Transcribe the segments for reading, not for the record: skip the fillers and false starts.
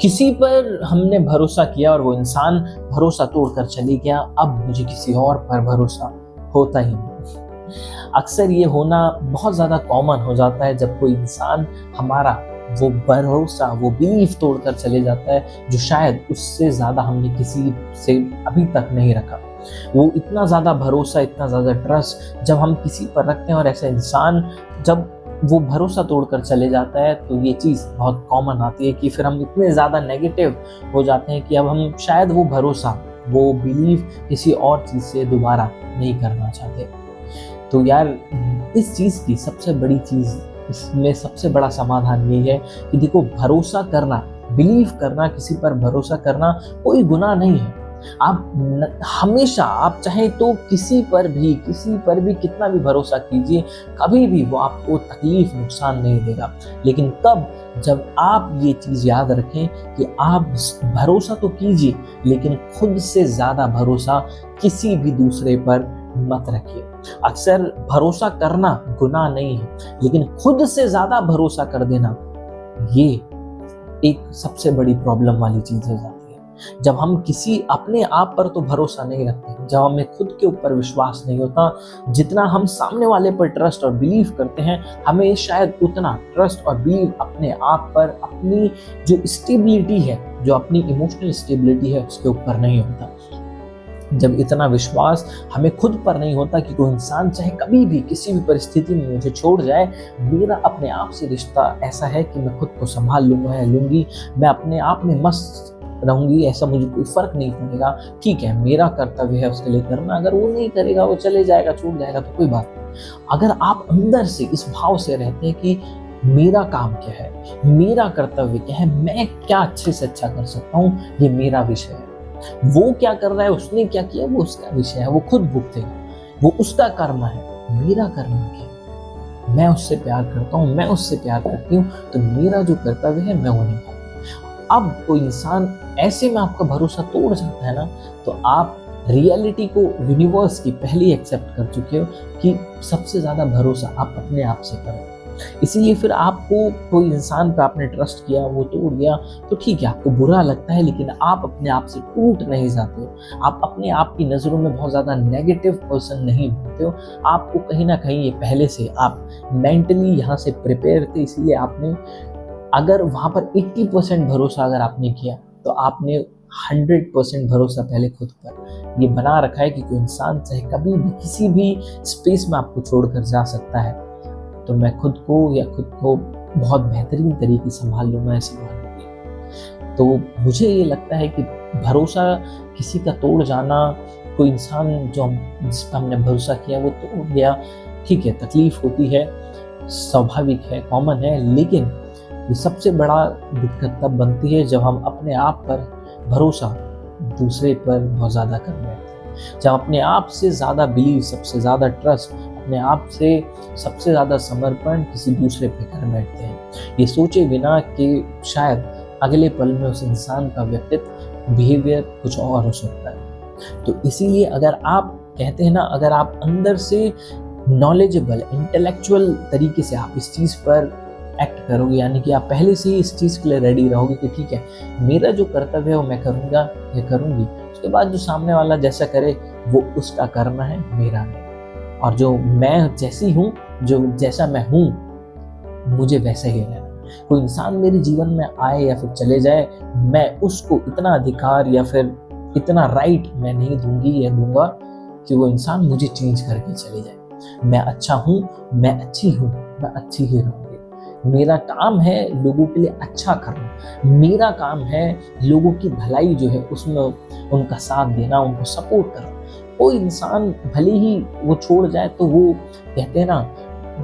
किसी पर हमने भरोसा किया और वो इंसान भरोसा तोड़कर चली गया, अब मुझे किसी और पर भरोसा होता ही नहीं। अक्सर ये होना बहुत ज़्यादा कॉमन हो जाता है जब कोई इंसान हमारा वो भरोसा, वो बिलीफ तोड़कर चले जाता है, जो शायद उससे ज़्यादा हमने किसी से अभी तक नहीं रखा। वो इतना ज़्यादा भरोसा, इतना ज़्यादा ट्रस्ट जब हम किसी पर रखते हैं और ऐसा इंसान जब वो भरोसा तोड़कर चले जाता है, तो ये चीज़ बहुत कॉमन आती है कि फिर हम इतने ज़्यादा नेगेटिव हो जाते हैं कि अब हम शायद वो भरोसा, वो बिलीव किसी और चीज़ से दोबारा नहीं करना चाहते। तो यार, इस चीज़ की सबसे बड़ी चीज़, इसमें सबसे बड़ा समाधान ये है कि देखो, भरोसा करना, बिलीव करना, किसी पर भरोसा करना कोई गुनाह नहीं है। आप हमेशा, आप चाहे तो किसी पर भी कितना भी भरोसा कीजिए, कभी भी वो आपको तकलीफ, नुकसान नहीं देगा। लेकिन तब जब आप ये चीज़ याद रखें कि आप भरोसा तो कीजिए, लेकिन खुद से ज़्यादा भरोसा किसी भी दूसरे पर मत रखिए। अक्सर भरोसा करना गुनाह नहीं है, लेकिन खुद से ज़्यादा भरोसा कर देना, ये एक सबसे बड़ी प्रॉब्लम वाली चीज़ हो जाती है। जब हम किसी अपने आप पर तो भरोसा नहीं रखते, जब हमें खुद के ऊपर विश्वास नहीं होता, जितना हम सामने वाले पर ट्रस्ट और बिलीव करते हैं, हमें शायद उतना ट्रस्ट और बिलीव अपने आप पर, अपनी जो स्टेबिलिटी है, जो अपनी इमोशनल स्टेबिलिटी है, उसके ऊपर नहीं होता। जब इतना विश्वास हमें खुद पर नहीं होता कि कोई इंसान चाहे कभी भी किसी भी परिस्थिति में मुझे छोड़ जाए, मेरा अपने आप से रिश्ता ऐसा है कि मैं खुद को संभाल लूँगा या लूँगी, मैं अपने आप में मस्त रहूँगी, ऐसा मुझे कोई फ़र्क नहीं पड़ेगा। ठीक है, मेरा कर्तव्य है उसके लिए करना, अगर वो नहीं करेगा, वो चले जाएगा, छूट जाएगा, तो कोई बात नहीं। अगर आप अंदर से इस भाव से रहते हैं कि मेरा काम क्या है, मेरा कर्तव्य क्या है, मैं क्या अच्छे से अच्छा कर सकता हूँ, ये मेरा विषय है। वो क्या कर रहा है, उसने क्या किया, वो उसका विषय है, वो खुद भुगतेगा, वो उसका कर्म है। मेरा कर्म क्या है? मैं उससे प्यार करता हूँ, मैं उससे प्यार करती हूँ, तो मेरा जो कर्तव्य है मैं वो निभाऊँ। अब कोई इंसान ऐसे में आपका भरोसा तोड़ जाता है ना, तो आप रियलिटी को, यूनिवर्स की पहले एक्सेप्ट कर चुके हो कि सबसे ज़्यादा भरोसा आप अपने आप से करो। इसीलिए फिर आपको कोई इंसान पे आपने ट्रस्ट किया, वो टूट गया, तो ठीक है, आपको बुरा लगता है, लेकिन आप अपने आप से टूट नहीं जाते हो। आप अपने आप की नज़रों में बहुत ज़्यादा नेगेटिव पर्सन नहीं बनते हो। आपको कहीं ना कहीं ये पहले से आप मेंटली यहाँ से प्रिपेयर थे, इसीलिए आपने, अगर वहाँ पर 80% भरोसा अगर आपने किया, तो आपने 100% भरोसा पहले खुद पर ये बना रखा है कि कोई इंसान चाहे कभी भी किसी भी स्पेस में आपको छोड़कर जा सकता है, तो मैं खुद को बहुत बेहतरीन तरीके से संभाल लूँगा, ऐसी बात होगी। तो मुझे ये लगता है कि भरोसा किसी का तोड़ जाना, कोई इंसान जिस पर हमने भरोसा किया वो तोड़ गया, ठीक है, तकलीफ होती है, स्वाभाविक है, कॉमन है, लेकिन ये सबसे बड़ा दिक्कत तब बनती है जब हम अपने आप पर भरोसा दूसरे पर बहुत ज़्यादा कर बैठते हैं। जब अपने आप से ज़्यादा बिलीव, सबसे ज़्यादा ट्रस्ट, अपने आप से सबसे ज़्यादा समर्पण किसी दूसरे पे कर बैठते हैं, ये सोचे बिना कि शायद अगले पल में उस इंसान का व्यक्तित्व, बिहेवियर कुछ और हो सकता है। तो इसीलिए अगर आप कहते हैं ना, अगर आप अंदर से नॉलेजेबल, इंटेलेक्चुअल तरीके से आप इस चीज़ पर एक्ट करोगे, यानी कि आप पहले से ही इस चीज़ के लिए रेडी रहोगे कि ठीक है, मेरा जो कर्तव्य है वो मैं करूँगा या करूँगी, उसके बाद जो सामने वाला जैसा करे वो उसका करना है, मेरा नहीं। और जो मैं जैसी हूँ, जो जैसा मैं हूँ, मुझे वैसे ही रहना। कोई इंसान मेरे जीवन में आए या फिर चले जाए, मैं उसको इतना अधिकार या फिर इतना राइट मैं नहीं दूंगी या दूंगा कि वो इंसान मुझे चेंज करके चले जाए। मैं अच्छा हूँ, मैं अच्छी हूँ, मैं अच्छी ही रहूँगी। मेरा काम है लोगों के लिए अच्छा करना, मेरा काम है लोगों की भलाई जो है उसमें उनका साथ देना, उनको सपोर्ट करना। कोई इंसान भले ही वो छोड़ जाए, तो वो कहते हैं ना,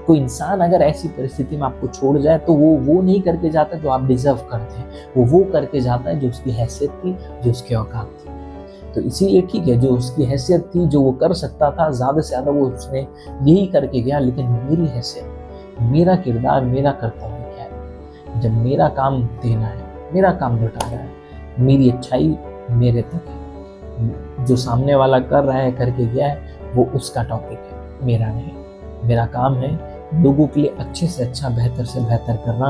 कोई इंसान अगर ऐसी परिस्थिति में आपको छोड़ जाए, तो वो नहीं करके जाता जो आप डिजर्व करते हैं, वो करके जाता है जो उसकी हैसियत थी, जो उसकी औकात थी। तो इसीलिए ठीक है, जो उसकी हैसियत थी, जो वो कर सकता था, ज़्यादा से ज़्यादा वो उसने यही करके गया। लेकिन मेरी हैसियत, मेरा किरदार, मेरा कर्तव्य क्या है? जब मेरा काम देना है, मेरा काम लुटाना है, मेरी अच्छाई मेरे तक है। जो सामने वाला कर रहा है, करके गया है, वो उसका टॉपिक है, मेरा नहीं। मेरा काम है लोगों के लिए अच्छे से अच्छा, बेहतर से बेहतर करना,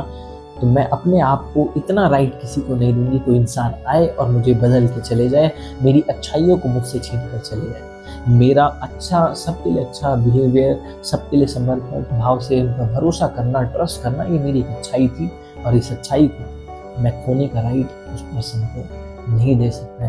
तो मैं अपने आप को इतना राइट किसी को नहीं दूंगी कोई इंसान आए और मुझे बदल के चले जाए, मेरी अच्छाइयों को मुझसे छीन कर चले जाए। मेरा अच्छा, सबके लिए अच्छा बिहेवियर, सबके लिए समर्पण भाव से उन पर भरोसा करना, ट्रस्ट करना, ये मेरी एक अच्छाई थी और इस अच्छाई को मैं खोने का राइट उस पर्सन को नहीं दे सकता।